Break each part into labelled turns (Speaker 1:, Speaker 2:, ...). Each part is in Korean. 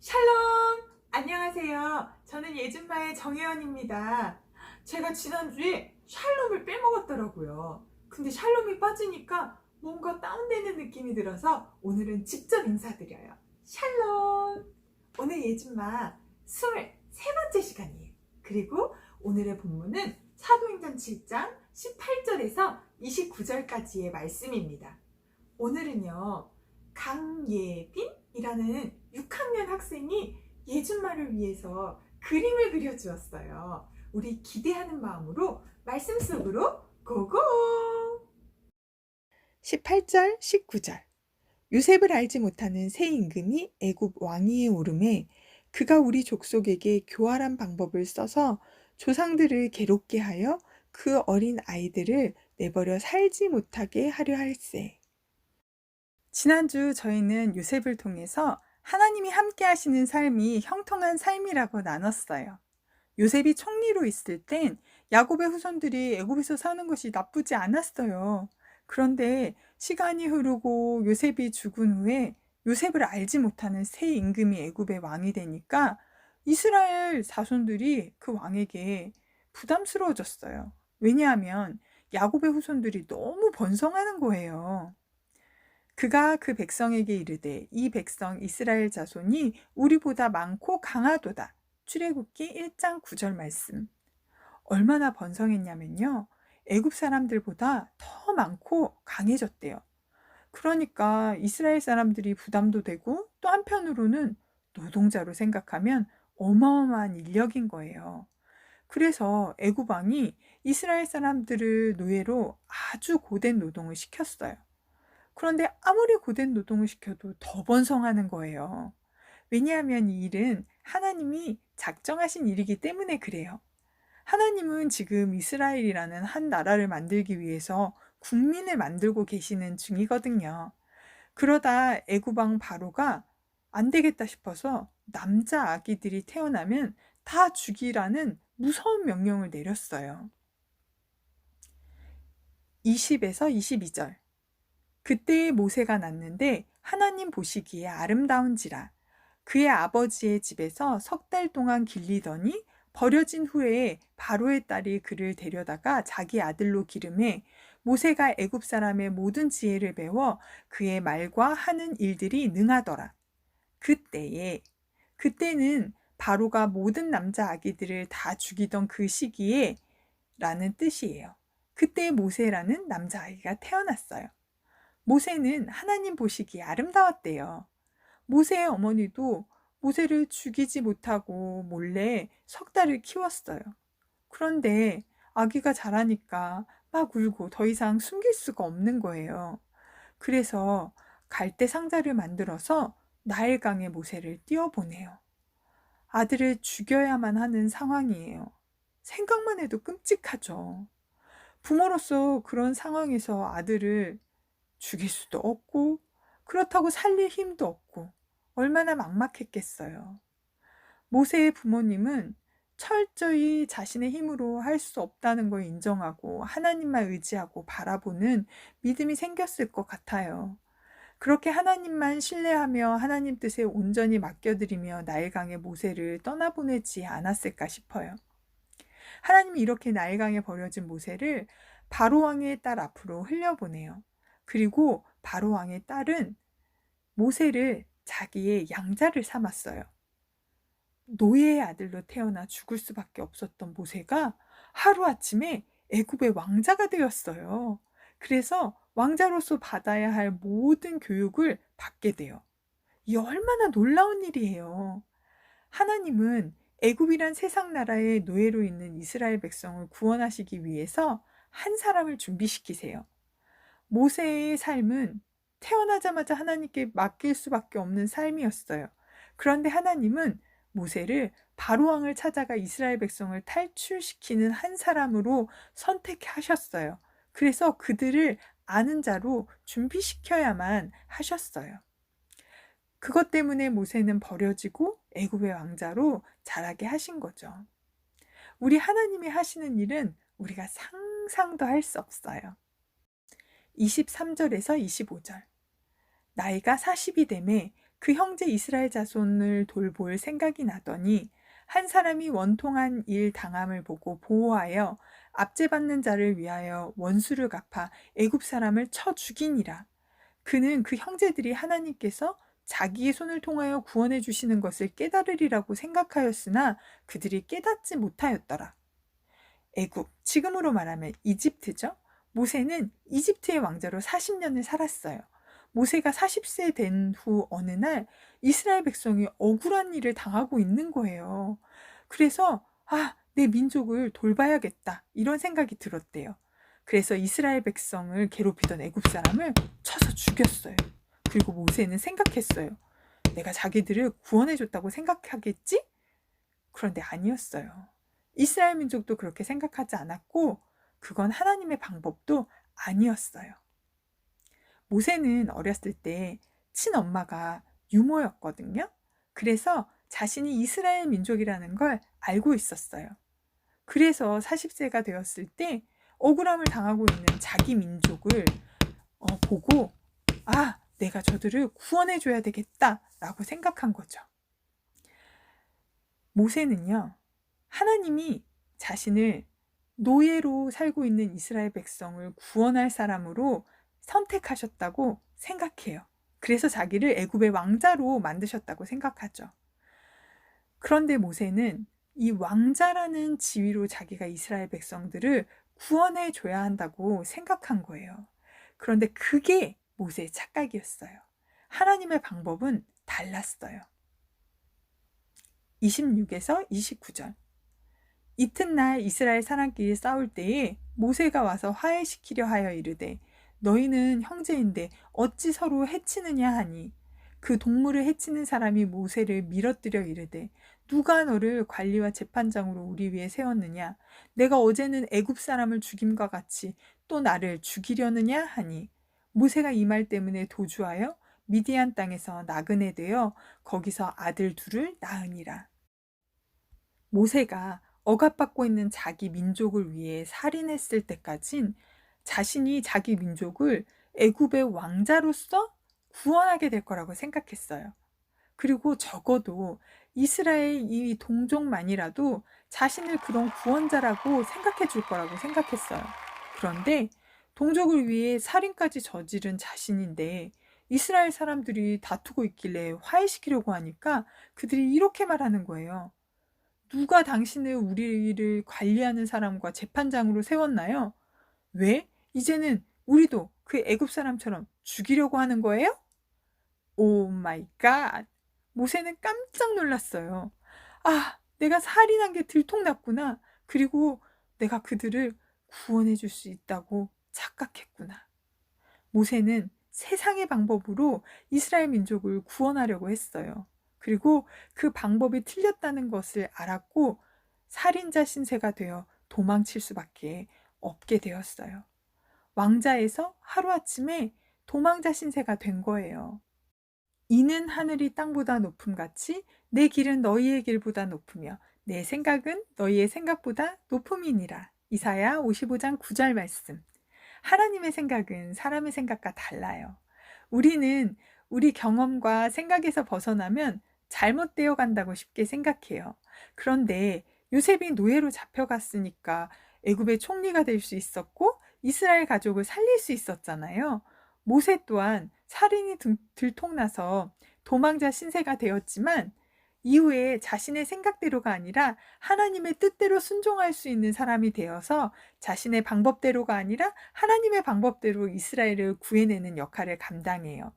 Speaker 1: 샬롬! 안녕하세요. 저는 예준마의 정혜원입니다. 제가 지난주에 샬롬을 빼먹었더라고요. 근데 샬롬이 빠지니까 뭔가 다운되는 느낌이 들어서 오늘은 직접 인사드려요. 샬롬! 오늘 예준마 23번째 시간이에요. 그리고 오늘의 본문은 사도행전 7장 18절에서 29절까지의 말씀입니다. 오늘은요, 강예빈이라는 6학년 학생이 예준말을 위해서 그림을 그려주었어요. 우리 기대하는 마음으로 말씀 속으로 고고! 18절, 19절. 요셉을 알지 못하는 새 임금이 애굽 왕위에 오르매 그가 우리 족속에게 교활한 방법을 써서 조상들을 괴롭게 하여 그 어린 아이들을 내버려 살지 못하게 하려 할세. 지난주 저희는 요셉을 통해서 하나님이 함께 하시는 삶이 형통한 삶이라고 나눴어요. 요셉이 총리로 있을 땐 야곱의 후손들이 애굽에서 사는 것이 나쁘지 않았어요. 그런데 시간이 흐르고 요셉이 죽은 후에 요셉을 알지 못하는 새 임금이 애굽의 왕이 되니까 이스라엘 자손들이 그 왕에게 부담스러워졌어요. 왜냐하면 야곱의 후손들이 너무 번성하는 거예요. 그가 그 백성에게 이르되 이 백성 이스라엘 자손이 우리보다 많고 강하도다. 출애굽기 1장 9절 말씀. 얼마나 번성했냐면요. 애굽 사람들보다 더 많고 강해졌대요. 그러니까 이스라엘 사람들이 부담도 되고 또 한편으로는 노동자로 생각하면 어마어마한 인력인 거예요. 그래서 애굽 왕이 이스라엘 사람들을 노예로 아주 고된 노동을 시켰어요. 그런데 아무리 고된 노동을 시켜도 더 번성하는 거예요. 왜냐하면 이 일은 하나님이 작정하신 일이기 때문에 그래요. 하나님은 지금 이스라엘이라는 한 나라를 만들기 위해서 국민을 만들고 계시는 중이거든요. 그러다 애굽 왕 바로가 안 되겠다 싶어서 남자 아기들이 태어나면 다 죽이라는 무서운 명령을 내렸어요. 20에서 22절. 그때의 모세가 났는데 하나님 보시기에 아름다운지라 그의 아버지의 집에서 석 달 동안 길리더니 버려진 후에 바로의 딸이 그를 데려다가 자기 아들로 기름해 모세가 애굽 사람의 모든 지혜를 배워 그의 말과 하는 일들이 능하더라. 그때는 바로가 모든 남자 아기들을 다 죽이던 그 시기에 라는 뜻이에요. 그때 모세라는 남자 아기가 태어났어요. 모세는 하나님 보시기에 아름다웠대요. 모세의 어머니도 모세를 죽이지 못하고 몰래 석 달을 키웠어요. 그런데 아기가 자라니까 막 울고 더 이상 숨길 수가 없는 거예요. 그래서 갈대 상자를 만들어서 나일강에 모세를 띄워보내요. 아들을 죽여야만 하는 상황이에요. 생각만 해도 끔찍하죠. 부모로서 그런 상황에서 아들을 죽일 수도 없고 그렇다고 살릴 힘도 없고 얼마나 막막했겠어요. 모세의 부모님은 철저히 자신의 힘으로 할 수 없다는 걸 인정하고 하나님만 의지하고 바라보는 믿음이 생겼을 것 같아요. 그렇게 하나님만 신뢰하며 하나님 뜻에 온전히 맡겨드리며 나일강의 모세를 떠나보내지 않았을까 싶어요. 하나님이 이렇게 나일강에 버려진 모세를 바로왕의 딸 앞으로 흘려보내요. 그리고 바로왕의 딸은 모세를 자기의 양자를 삼았어요. 노예의 아들로 태어나 죽을 수밖에 없었던 모세가 하루아침에 애굽의 왕자가 되었어요. 그래서 왕자로서 받아야 할 모든 교육을 받게 돼요. 이 얼마나 놀라운 일이에요. 하나님은 애굽이란 세상 나라의 노예로 있는 이스라엘 백성을 구원하시기 위해서 한 사람을 준비시키세요. 모세의 삶은 태어나자마자 하나님께 맡길 수밖에 없는 삶이었어요. 그런데 하나님은 모세를 바로왕을 찾아가 이스라엘 백성을 탈출시키는 한 사람으로 선택하셨어요. 그래서 그들을 아는 자로 준비시켜야만 하셨어요. 그것 때문에 모세는 버려지고 애굽의 왕자로 자라게 하신 거죠. 우리 하나님이 하시는 일은 우리가 상상도 할 수 없어요. 23절에서 25절. 나이가 40이 되매 그 형제 이스라엘 자손을 돌볼 생각이 나더니 한 사람이 원통한 일 당함을 보고 보호하여 압제받는 자를 위하여 원수를 갚아 애굽 사람을 쳐 죽이니라. 그는 그 형제들이 하나님께서 자기의 손을 통하여 구원해 주시는 것을 깨달으리라고 생각하였으나 그들이 깨닫지 못하였더라. 애굽, 지금으로 말하면 이집트죠. 모세는 이집트의 왕자로 40년을 살았어요. 모세가 40세 된 후 어느 날 이스라엘 백성이 억울한 일을 당하고 있는 거예요. 그래서 내 민족을 돌봐야겠다 이런 생각이 들었대요. 그래서 이스라엘 백성을 괴롭히던 애굽 사람을 쳐서 죽였어요. 그리고 모세는 생각했어요. 내가 자기들을 구원해 줬다고 생각하겠지? 그런데 아니었어요. 이스라엘 민족도 그렇게 생각하지 않았고 그건 하나님의 방법도 아니었어요. 모세는 어렸을 때 친엄마가 유모였거든요. 그래서 자신이 이스라엘 민족이라는 걸 알고 있었어요. 그래서 40세가 되었을 때 억울함을 당하고 있는 자기 민족을 보고 내가 저들을 구원해 줘야 되겠다라고 생각한 거죠. 모세는요, 하나님이 자신을 노예로 살고 있는 이스라엘 백성을 구원할 사람으로 선택하셨다고 생각해요. 그래서 자기를 애굽의 왕자로 만드셨다고 생각하죠. 그런데 모세는 이 왕자라는 지위로 자기가 이스라엘 백성들을 구원해 줘야 한다고 생각한 거예요. 그런데 그게 모세의 착각이었어요. 하나님의 방법은 달랐어요. 26에서 29절. 이튿날 이스라엘 사람끼리 싸울 때에 모세가 와서 화해시키려 하여 이르되 너희는 형제인데 어찌 서로 해치느냐 하니 그 동물을 해치는 사람이 모세를 밀어뜨려 이르되 누가 너를 관리와 재판장으로 우리 위에 세웠느냐? 내가 어제는 애굽 사람을 죽임과 같이 또 나를 죽이려느냐 하니 모세가 이 말 때문에 도주하여 미디안 땅에서 나그네 되어 거기서 아들 둘을 낳으니라. 모세가 억압받고 있는 자기 민족을 위해 살인했을 때까진 자신이 자기 민족을 애굽의 왕자로서 구원하게 될 거라고 생각했어요. 그리고 적어도 이스라엘 이 동족만이라도 자신을 그런 구원자라고 생각해 줄 거라고 생각했어요. 그런데 동족을 위해 살인까지 저지른 자신인데 이스라엘 사람들이 다투고 있길래 화해시키려고 하니까 그들이 이렇게 말하는 거예요. 누가 당신을 우리를 관리하는 사람과 재판장으로 세웠나요? 왜? 이제는 우리도 그 애굽 사람처럼 죽이려고 하는 거예요? 오 마이 갓. 모세는 깜짝 놀랐어요. 내가 살인한 게 들통났구나. 그리고 내가 그들을 구원해 줄 수 있다고 착각했구나. 모세는 세상의 방법으로 이스라엘 민족을 구원하려고 했어요. 그리고 그 방법이 틀렸다는 것을 알았고 살인자 신세가 되어 도망칠 수밖에 없게 되었어요. 왕자에서 하루아침에 도망자 신세가 된 거예요. 이는 하늘이 땅보다 높음같이 내 길은 너희의 길보다 높으며 내 생각은 너희의 생각보다 높음이니라. 이사야 55장 9절 말씀. 하나님의 생각은 사람의 생각과 달라요. 우리는 우리 경험과 생각에서 벗어나면 잘못되어 간다고 쉽게 생각해요. 그런데 요셉이 노예로 잡혀갔으니까 애굽의 총리가 될 수 있었고 이스라엘 가족을 살릴 수 있었잖아요. 모세 또한 살인이 들통나서 도망자 신세가 되었지만 이후에 자신의 생각대로가 아니라 하나님의 뜻대로 순종할 수 있는 사람이 되어서 자신의 방법대로가 아니라 하나님의 방법대로 이스라엘을 구해내는 역할을 감당해요.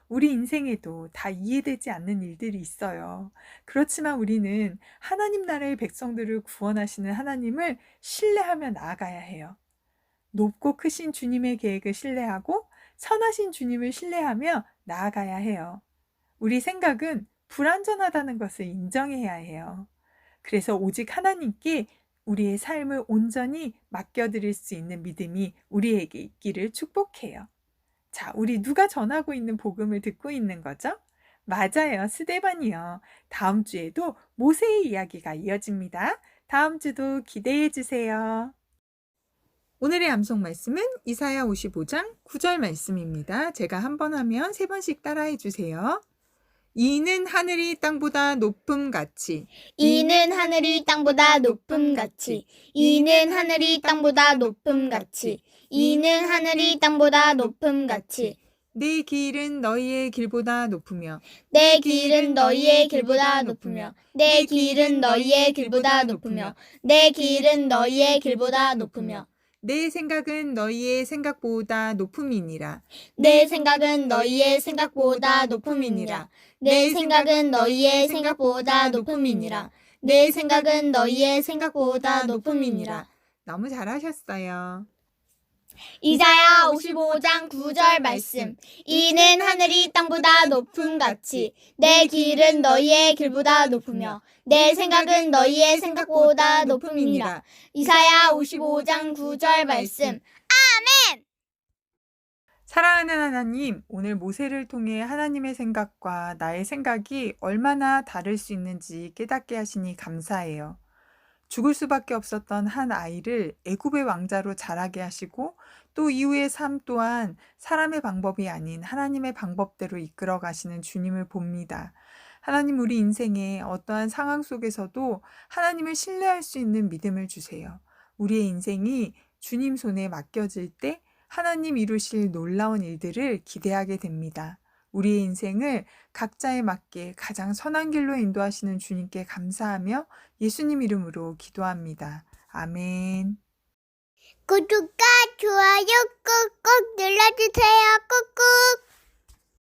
Speaker 1: 우리 인생에도 다 이해되지 않는 일들이 있어요. 그렇지만 우리는 하나님 나라의 백성들을 구원하시는 하나님을 신뢰하며 나아가야 해요. 높고 크신 주님의 계획을 신뢰하고 선하신 주님을 신뢰하며 나아가야 해요. 우리 생각은 불완전하다는 것을 인정해야 해요. 그래서 오직 하나님께 우리의 삶을 온전히 맡겨드릴 수 있는 믿음이 우리에게 있기를 축복해요. 자, 우리 누가 전하고 있는 복음을 듣고 있는 거죠? 맞아요, 스데반이요. 다음 주에도 모세의 이야기가 이어집니다. 다음 주도 기대해 주세요. 오늘의 암송 말씀은 이사야 55장 9절 말씀입니다. 제가 한 번 하면 3번씩 따라해 주세요. 이는 하늘이 땅보다 높음 같이.
Speaker 2: 이는 하늘이 땅보다 높음 같이. 이는 하늘이 땅보다 높음 같이. 이는 하늘이 땅보다 높음 같이.
Speaker 1: 내 길은 너희의 길보다 높으며
Speaker 2: 내 길은 너희의 길보다 높으며 내 길은 너희의 길보다 높으며 내 길은 너희의 길보다 높으며
Speaker 1: 내 생각은 너희의 생각보다 높음이니라.
Speaker 2: 내 생각은 너희의 생각보다 높음이니라. 내 생각은 너희의 생각보다 높음이니라. 내 생각은 너희의 생각보다 높음이니라.
Speaker 1: 너무 잘하셨어요.
Speaker 2: 이사야 55장 9절 말씀. 이는 하늘이 땅보다 높음 같이 내 길은 너희의 길보다 높으며 내 생각은 너희의 생각보다 높음이니라. 이사야 55장 9절 말씀.
Speaker 1: 사랑하는 하나님, 오늘 모세를 통해 하나님의 생각과 나의 생각이 얼마나 다를 수 있는지 깨닫게 하시니 감사해요. 죽을 수밖에 없었던 한 아이를 애굽의 왕자로 자라게 하시고 또 이후의 삶 또한 사람의 방법이 아닌 하나님의 방법대로 이끌어 가시는 주님을 봅니다. 하나님, 우리 인생의 어떠한 상황 속에서도 하나님을 신뢰할 수 있는 믿음을 주세요. 우리의 인생이 주님 손에 맡겨질 때 하나님 이루실 놀라운 일들을 기대하게 됩니다. 우리의 인생을 각자에 맞게 가장 선한 길로 인도하시는 주님께 감사하며 예수님 이름으로 기도합니다. 아멘.
Speaker 2: 구독과 좋아요 꾹꾹 눌러주세요. 꾹꾹.